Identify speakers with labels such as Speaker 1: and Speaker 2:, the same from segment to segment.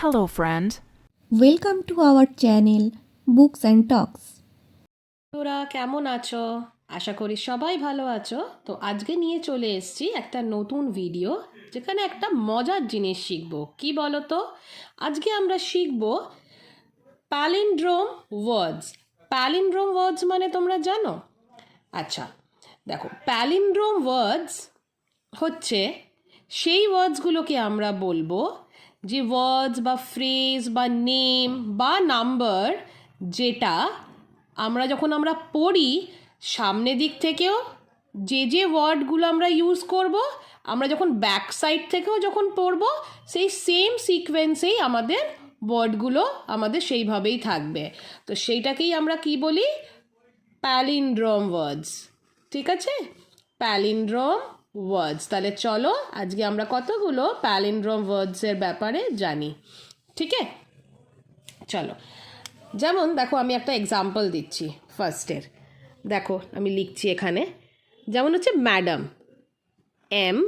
Speaker 1: Hello, friend.
Speaker 2: Welcome to our channel Books and Talks.
Speaker 3: তোরা কেমন আছো? আশা করি সবাই ভালো আছো। তো আজকে নিয়ে চলে এসেছি একটা নতুন ভিডিও, যেখানে একটা মজার জিনিস শিখবো। কি বলো তো? আজকে আমরা শিখবো প্যালিন্ড্রোম ওয়ার্ডস। প্যালিন্ড্রোম ওয়ার্ডস মানে তোমরা জানো? আচ্ছা, দেখো, প্যালিন্ড্রোম ওয়ার্ডস হচ্ছে সেই ওয়ার্ডসগুলোকে আমরা বলবো যে ওয়ার্ডস বা ফ্রেজ বা নেম বা নাম্বার, যেটা আমরা পড়ি সামনে দিক থেকেও যে ওয়ার্ডগুলো আমরা ইউজ করব, আমরা যখন ব্যাক সাইড থেকেও যখন পড়ব, সেই সেম সিকোয়েন্সেই আমাদের ওয়ার্ডগুলো আমাদের সেইভাবেই থাকবে। তো সেইটাকেই আমরা কি বলি? প্যালিন্ড্রোম ওয়ার্ডস। ঠিক আছে, প্যালিন্ড্রোম ওয়ার্ডস। তাহলে চলো আজকে আমরা কতগুলো প্যালিন্ড্রোম ওয়ার্ডসের ব্যাপারে জানি। ঠিক আছে, চলো। যেমন দেখো, আমি একটা এক্সাম্পল দিচ্ছি ফার্স্টের। দেখো আমি লিখছি এখানে, যেমন হচ্ছে ম্যাডাম, MADAM।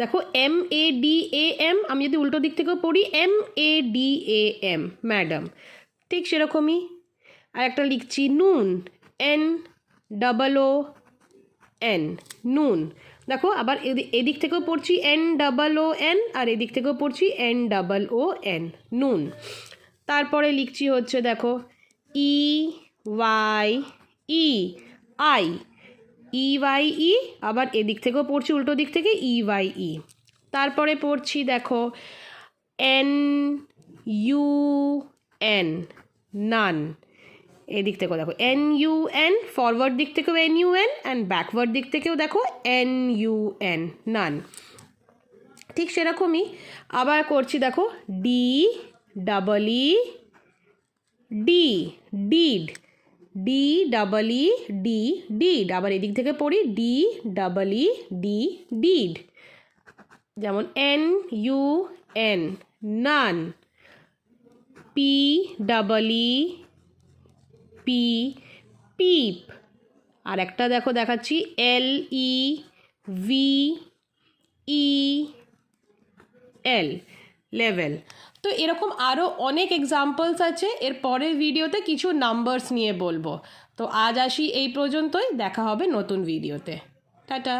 Speaker 3: দেখো MADAM, আমি যদি উল্টো দিক থেকেও পড়ি MADAM, ম্যাডাম। ঠিক সেরকমই আর একটা লিখছি নুন, NOON, নুন। দেখো আবার এদিক থেকেও পড়ছি NOON, আর এদিক থেকেও পড়ছি NOON, নুন। তারপরে লিখছি হচ্ছে দেখো EYE, আবার এদিক থেকেও পড়ছি উল্টো দিক থেকে EYE। তারপরে পড়ছি দেখো NUN, নান। এদিক থেকেও দেখো NUN, ফরওয়ার্ড দিক থেকেও NUN, অ্যান্ড ব্যাকওয়ার্ড দিক থেকেও দেখো NUN, নান। ঠিক সেরকমই আবার করছি দেখো DEED, ডিড, ডিড। আবার এদিক থেকে পড়ি DEED, ডিড। যেমন NUN, নান। PEEP, আর একটা দেখো দেখাচ্ছি LEVEL, লেভেল। তো এরকম আরও অনেক এক্সাম্পলস আছে। এর পরের ভিডিওতে কিছু নাম্বারস নিয়ে বলবো। তো আজ আসি এই পর্যন্তই, দেখা হবে নতুন ভিডিওতে। টাটা।